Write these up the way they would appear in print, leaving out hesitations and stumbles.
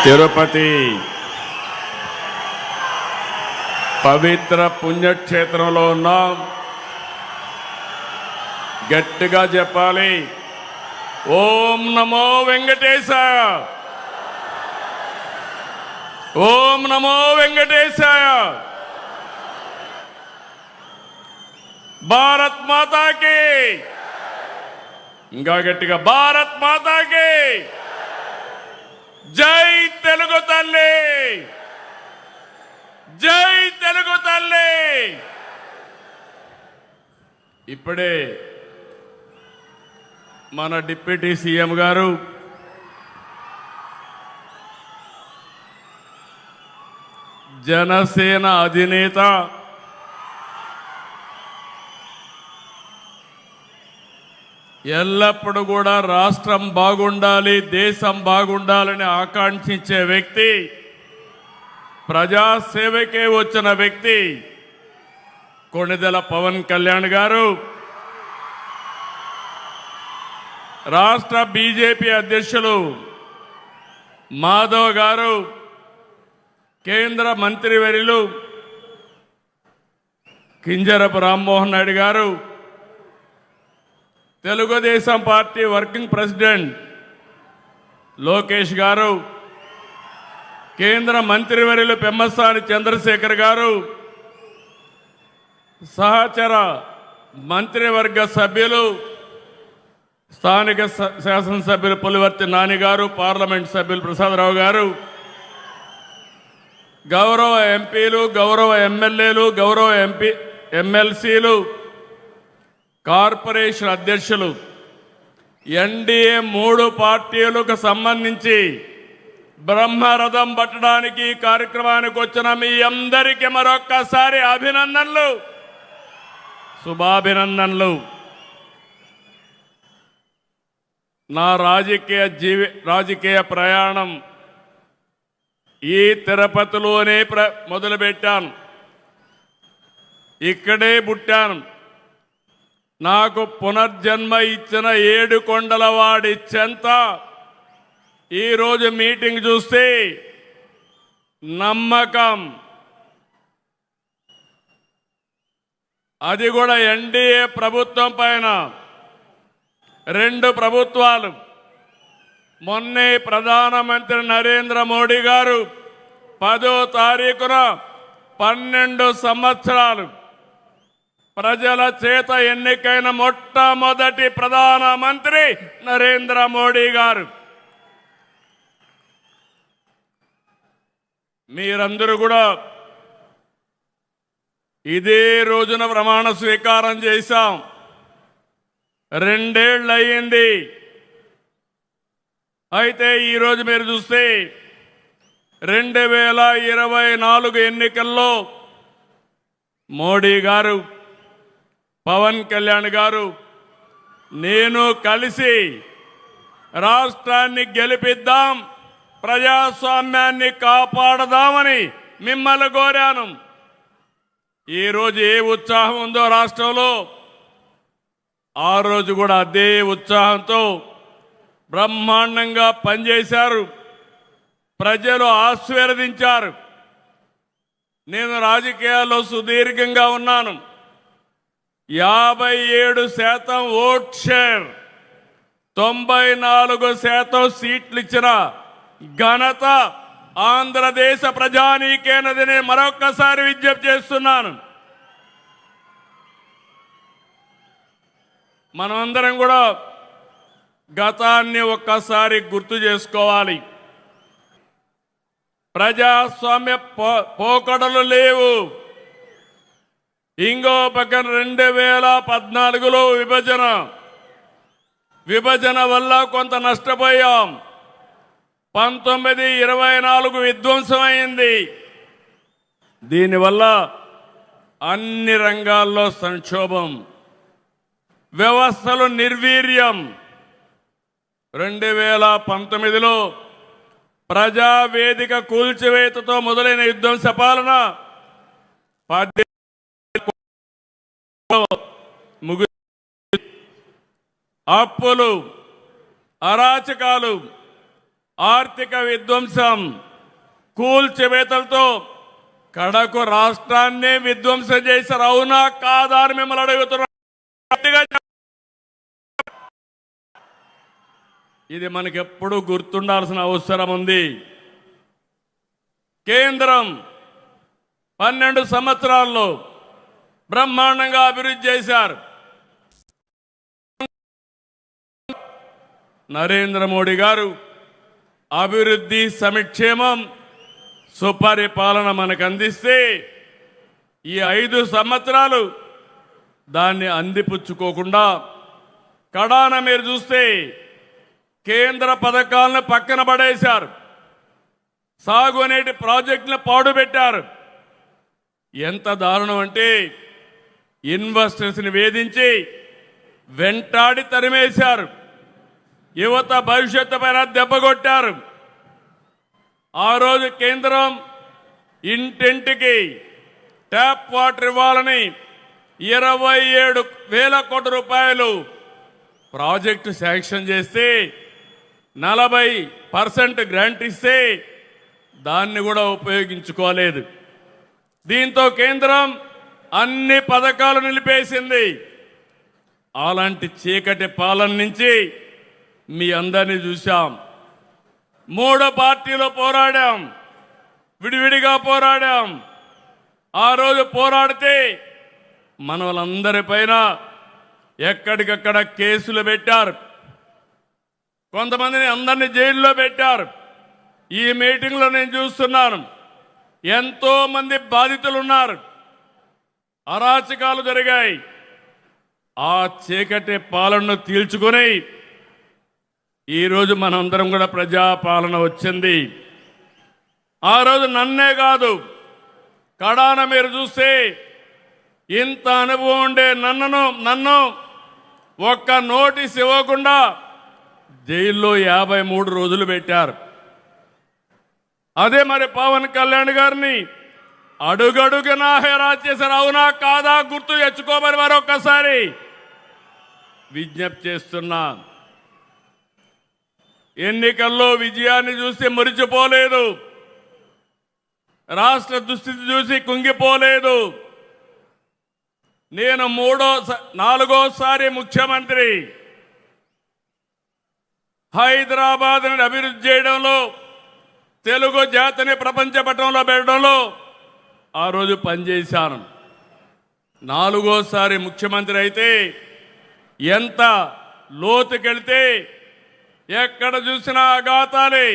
తిరుపతి పవిత్ర పుణ్యక్షేత్రంలో ఉన్నాం. గట్టిగా చెప్పాలి, ఓం నమో వెంకటేశాయ, ఓం నమో వెంకటేశాయ. భారత్ మాతాకి, ఇంకా గట్టిగా భారత్ మాతాకి జై తెలుగు తల్లి, జై తెలుగు తల్లి. ఇప్పుడే మన డిప్యూటీ సీఎం గారు జనసేన అధినేత ఎల్లప్పుడూ కూడా రాష్ట్రం బాగుండాలి, దేశం బాగుండాలని ఆకాంక్షించే వ్యక్తి, ప్రజాసేవకే వచ్చిన వ్యక్తి కొణిదెల పవన్ కళ్యాణ్ గారు, రాష్ట్ర బీజేపీ అధ్యక్షులు మాధవ్ గారు, కేంద్ర మంత్రివర్యులు కింజరపు రామ్మోహన్ నాయుడు గారు, Telugu Desam party working president Lokesh గారు, కేంద్ర మంత్రివర్యులు పెమ్మసాని చంద్రశేఖర్ గారు, సహచర మంత్రివర్గ సభ్యులు స్థానిక శాసనసభ్యులు పులివర్తి నాని గారు, పార్లమెంట్ సభ్యులు ప్రసాదరావు గారు, గౌరవ ఎంపీలు, గౌరవ ఎమ్మెల్యేలు, గౌరవ ఎమ్మెల్సీలు, కార్పొరేషన్ అధ్యక్షులు, ఎన్డీఏ 3 పార్టీలకు సంబంధించి బ్రహ్మరథం పట్టడానికి కార్యక్రమానికి వచ్చిన మీ అందరికీ మరొక్కసారి అభినందనలు, శుభాభినందనలు. నా రాజకీయ ప్రయాణం ఈ తిరుపతిలోనే మొదలుపెట్టాను, ఇక్కడే పుట్టాను. నాకు పునర్జన్మ ఇచ్చిన 7 కొండల వాడి చెంత ఈరోజు మీటింగ్ చూస్తే నమ్మకం, అది కూడా ఎన్డీఏ ప్రభుత్వం పైన. 2 ప్రభుత్వాలు, మొన్నే ప్రధానమంత్రి నరేంద్ర మోడీ గారు 10వ తారీఖున 12 సంవత్సరాలు ప్రజల చేత ఎన్నికైన మొట్టమొదటి ప్రధానమంత్రి నరేంద్ర మోడీ గారు. మీరందరూ కూడా ఇదే రోజున ప్రమాణ స్వీకారం చేశాం. 2 ఏళ్ళు అయ్యింది. అయితే ఈరోజు మీరు చూస్తే 2024 ఎన్నికల్లో మోడీ గారు, పవన్ కళ్యాణ్ గారు, నేను కలిసి రాష్ట్రాన్ని గెలిపిద్దాం, ప్రజాస్వామ్యాన్ని కాపాడదామని మిమ్మల్ని కోరాను. ఈరోజు ఏ ఉత్సాహం ఉందో రాష్ట్రంలో, ఆ రోజు కూడా అదే ఉత్సాహంతో బ్రహ్మాండంగా పనిచేశారు, ప్రజలు ఆశీర్వదించారు. నేను రాజకీయాల్లో సుదీర్ఘంగా ఉన్నాను. 57% ఓట్ షేర్, 94% సీట్లు ఇచ్చిన ఘనత ఆంధ్రదేశ ప్రజానీకేనదని మరొక్కసారి విజ్ఞప్తి చేస్తున్నాను. మనమందరం కూడా గతాన్ని ఒక్కసారి గుర్తు చేసుకోవాలి. ప్రజాస్వామ్య పోకడలు లేవు. ఇంకో పక్కన 2014లో విభజన వల్ల కొంత నష్టపోయాం. 1924 విధ్వంసమైంది. దీనివల్ల అన్ని రంగాల్లో సంక్షోభం, వ్యవస్థలు నిర్వీర్యం. 2019లో ప్రజావేదిక కూల్చివేతతో మొదలైన విధ్వంస పాలన అప్పులు, అరాచకాలు, ఆర్థిక విధ్వంసం, కూల్చివేతలతో కడకు రాష్ట్రాన్ని విధ్వంసం చేశారు. అవునా కాదా అని మిమ్మల్ని అడుగుతున్నా. ఇది మనకెప్పుడు గుర్తుండాల్సిన అవసరం ఉంది. కేంద్రం 12 సంవత్సరాల్లో బ్రహ్మాండంగా అభివృద్ధి చేశారు. నరేంద్ర మోడీ గారు అభివృద్ధి, సంక్షేమం, సుపరిపాలన మనకు అందిస్తే ఈ 5 సంవత్సరాలు దాన్ని అందిపుచ్చుకోకుండా కడాన మీరు చూస్తే కేంద్ర పథకాలను పక్కన పడేశారు. సాగునీటి ప్రాజెక్టులను పాడుపెట్టారు. ఎంత దారుణం అంటే ఇన్వెస్టర్స్ని వేధించి వెంటాడి తరిమేశారు. యువత భవిష్యత్తు పైన దెబ్బకొట్టారు. ఆ రోజు కేంద్రం ఇంటింటికి ట్యాప్ వాటర్ ఇవ్వాలని 27,000 కోట్ల రూపాయలు ప్రాజెక్టు శాంక్షన్ చేస్తే 40% గ్రాంట్ ఇస్తే దాన్ని కూడా ఉపయోగించుకోలేదు. దీంతో కేంద్రం అన్ని పథకాలు నిలిపేసింది. అలాంటి చీకటి పాలన నుంచి మీ అందరినీ చూశాం. 3 పార్టీలు పోరాడాం, విడివిడిగా పోరాడాం. ఆ రోజు పోరాడితే మన వాళ్ళందరిపైన ఎక్కడికక్కడ కేసులు పెట్టారు. కొంతమందిని అందరినీ జైల్లో పెట్టారు. ఈ మీటింగ్లో నేను చూస్తున్నాను, ఎంతో మంది బాధితులు ఉన్నారు. అరాచకాలు జరిగాయి. ఆ చీకటి పాలనను తీల్చుకొని ఈరోజు మనందరం కూడా ప్రజాపాలన వచ్చింది. ఆ రోజు నన్నే కాదు, కడాన మీరు చూస్తే ఇంత అనుభవం ఉండే నన్ను ఒక్క నోటీస్ ఇవ్వకుండా జైల్లో 53 రోజులు పెట్టారు. అదే మరి పవన్ కళ్యాణ్ గారిని అడుగడుగునా హెరాస్ చేశారు. అవునా కాదా గుర్తు తెచ్చుకోమని మరొక్కసారి విజ్ఞప్తి చేస్తున్నా. ఎన్నికల్లో విజయాన్ని చూసి మురిచిపోలేదు, రాష్ట్ర దుస్థితి చూసి కుంగిపోలేదు. నేను 4వ ముఖ్యమంత్రి. హైదరాబాద్ని అభివృద్ధి చేయడంలో, తెలుగు జాతిని ప్రపంచ పటంలో పెట్టడంలో ఆ రోజు పనిచేశాను. 4వ ముఖ్యమంత్రి అయితే ఎంత లోతుకెళ్తే ఎక్కడ చూసినా ఆఘాతాలే,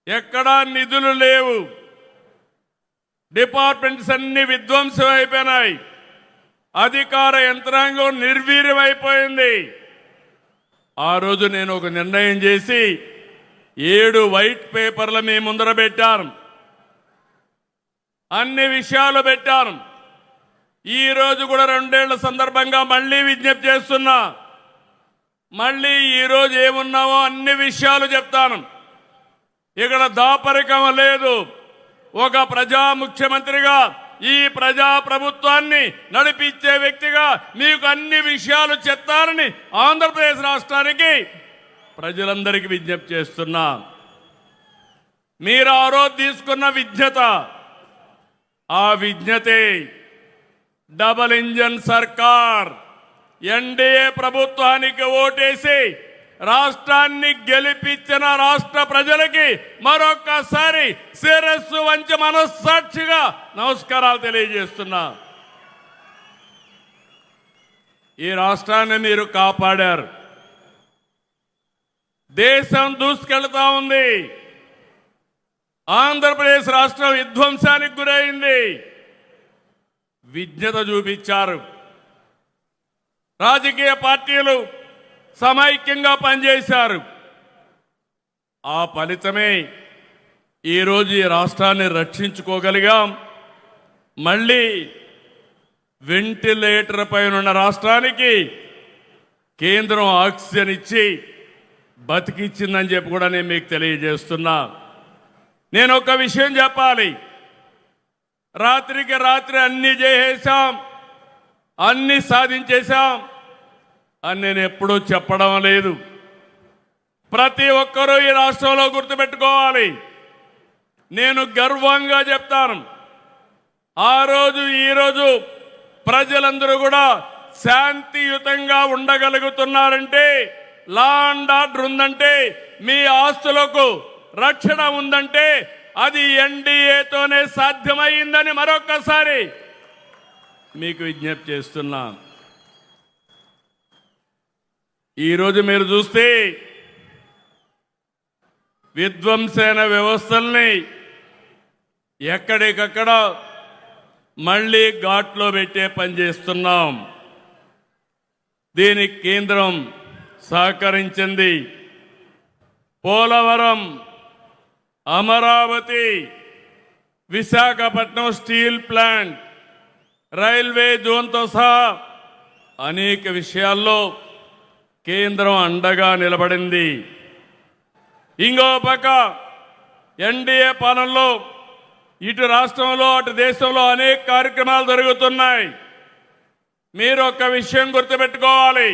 ఎక్కడా నిధులు లేవు, డిపార్ట్మెంట్స్ అన్ని విధ్వంసం అయిపోయినాయి, అధికార యంత్రాంగం నిర్వీర్యమైపోయింది. ఆ రోజు నేను ఒక నిర్ణయం చేసి 7 వైట్ పేపర్లు మీ ముందర పెట్టాను, అన్ని విషయాలు పెట్టాను. ఈ రోజు కూడా 2 ఏళ్ల సందర్భంగా మళ్ళీ విజ్ఞప్తి చేస్తున్నా. మళ్ళీ ఈరోజు ఏమున్నావో అన్ని విషయాలు చెప్తాను. ఇక్కడ దాపరికం లేదు. ఒక ప్రజా ముఖ్యమంత్రిగా ఈ ప్రజా ప్రభుత్వాన్ని నడిపించే వ్యక్తిగా మీకు అన్ని విషయాలు చెప్తానని ఆంధ్రప్రదేశ్ రాష్ట్రానికి ప్రజలందరికీ విజ్ఞప్తి చేస్తున్నా. మీరు ఆ రోజు తీసుకున్న విజ్ఞత, ఆ విజ్ఞతే డబల్ ఇంజన్ సర్కార్ ఎన్డీఏ ప్రభుత్వానికి ఓటేసి రాష్ట్రాన్ని గెలిపించిన రాష్ట్ర ప్రజలకి మరొక్కసారి శిరస్సు వంచి మనస్సాక్షిగా నమస్కారాలు తెలియజేస్తున్నా. ఈ రాష్ట్రాన్ని మీరు కాపాడారు. దేశం దూసుకెళ్తా ఉంది. ఆంధ్రప్రదేశ్ రాష్ట్రం విధ్వంసానికి గురైంది. విజ్ఞత చూపించారు. రాజకీయ పార్టీలు సమైక్యంగా పనిచేశారు. ఆ ఫలితమే ఈరోజు ఈ రాష్ట్రాన్ని రక్షించుకోగలిగాం. మళ్ళీ వెంటిలేటర్ పైన ఉన్న రాష్ట్రానికి కేంద్రం ఆక్సిజన్ ఇచ్చి బతికిచ్చిందని చెప్పి కూడా నేను మీకు తెలియజేస్తున్నా. నేను ఒక విషయం చెప్పాలి. రాత్రికి రాత్రి అన్ని చేసేశాం, అన్ని సాధించేశాం అని నేను ఎప్పుడూ చెప్పడం లేదు. ప్రతి ఒక్కరూ ఈ రాష్ట్రంలో గుర్తుపెట్టుకోవాలి. నేను గర్వంగా చెప్తాను, ఆ రోజు ఈ రోజు ప్రజలందరూ కూడా శాంతియుతంగా ఉండగలుగుతున్నారంటే, లా అండ్ ఆర్డర్ ఉందంటే, మీ ఆస్తులకు రక్షణ ఉందంటే అది ఎన్డీఏతోనే సాధ్యమైందని మరొక్కసారి మీకు విజ్ఞప్తి చేస్తున్నా. ఈరోజు మీరు చూస్తే విధ్వంసన వ్యవస్థల్ని ఎక్కడికక్కడ మళ్ళీ ఘాట్లో పెట్టే పని చేస్తున్నాం. దీనికి కేంద్రం సహకరించింది. Polavaram, Amaravati, Visakhapatnam steel plant, railway జోన్తో సహా అనేక విషయాల్లో కేంద్రం అండగా నిలబడింది. ఇంకో పక్క ఎన్డీఏ పాలనలో ఇటు రాష్ట్రంలో అటు దేశంలో అనేక కార్యక్రమాలు జరుగుతున్నాయి. మీరు ఒక విషయం గుర్తుపెట్టుకోవాలి.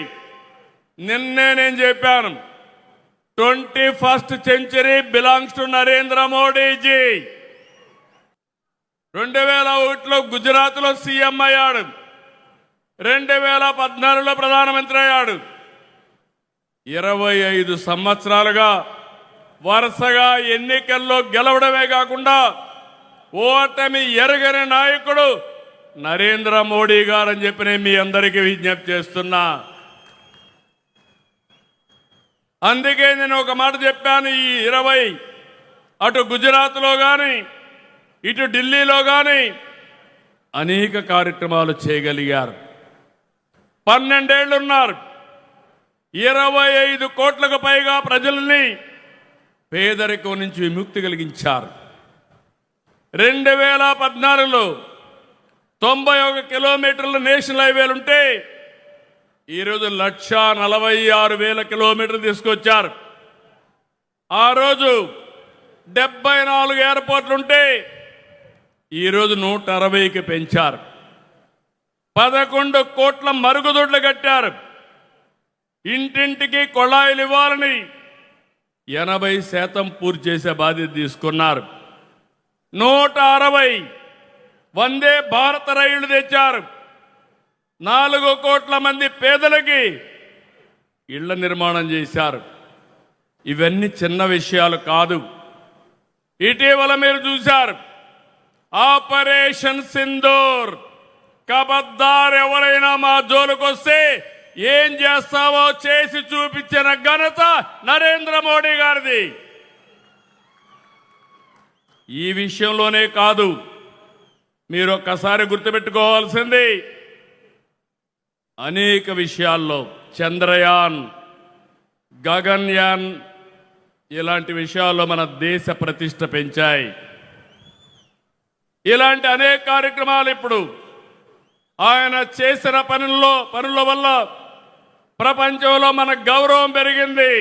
నిన్నే నేను చెప్పాను, 21st century belongs to Narendra Modiji. 2001లో గుజరాత్లో సీఎం అయ్యాడు, 2014లో ప్రధానమంత్రి అయ్యాడు. 25 సంవత్సరాలుగా వరుసగా ఎన్నికల్లో గెలవడమే కాకుండా ఓటమి ఎరగని నాయకుడు నరేంద్ర మోడీ గారు అని చెప్పి నేను మీ అందరికీ విజ్ఞప్తి చేస్తున్నా. అందుకే నేను ఒక మాట చెప్పాను, ఈ 20 అటు గుజరాత్లో కానీ ఇటు ఢిల్లీలో కానీ అనేక కార్యక్రమాలు చేయగలిగారు. 12 ఏళ్ళు ఉన్నారు, 25 కోట్లకు పైగా ప్రజల్ని పేదరికం నుంచి విముక్తి కలిగించారు. 2014లో 91 కిలోమీటర్ల నేషనల్ హైవేలుంటే ఈరోజు 1,46,000 కిలోమీటర్లు తీసుకొచ్చారు. ఆ రోజు 74 ఎయిర్పోర్ట్లుంటే ఈరోజు 160కి పెంచారు. 11 కోట్ల మరుగుదొడ్లు కట్టారు. ఇంటింటికి కొళాయిలు ఇవ్వాలని 80% పూర్తి చేసే బాధ్యత తీసుకున్నారు. 160 వందే భారత రైళ్లు తెచ్చారు. 4 కోట్ల మంది పేదలకి ఇళ్ల నిర్మాణం చేశారు. ఇవన్నీ చిన్న విషయాలు కాదు. ఇటీవల మీరు చూశారు ఆపరేషన్ సింధూర్. కబద్దార్, ఎవరైనా మా జోలుకొస్తే ఏం చేస్తావో చేసి చూపించిన ఘనత నరేంద్ర మోడీ గారిది. ఈ విషయంలోనే కాదు, మీరు ఒక్కసారి గుర్తుపెట్టుకోవాల్సింది అనేక విషయాల్లో చంద్రయాన్, గగన్యాన్ ఇలాంటి విషయాల్లో మన దేశ ప్రతిష్ట పెంచాయి. ఇలాంటి అనేక కార్యక్రమాలు ఇప్పుడు ఆయన చేసిన పనుల వల్ల ప్రపంచంలో మన గౌరవం పెరిగింది,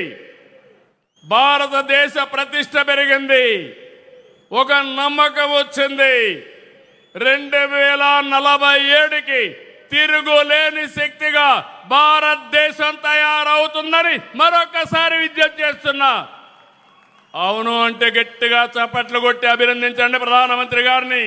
భారతదేశ ప్రతిష్ట పెరిగింది, ఒక నమ్మకం వచ్చింది. 2047కి తిరుగులేని శక్తిగా భారతదేశం తయారవుతుందని మరొకసారి విజ్ఞప్తి చేస్తున్నా. అవును అంటే గట్టిగా చప్పట్లు కొట్టి అభినందించండి ప్రధానమంత్రి గారిని.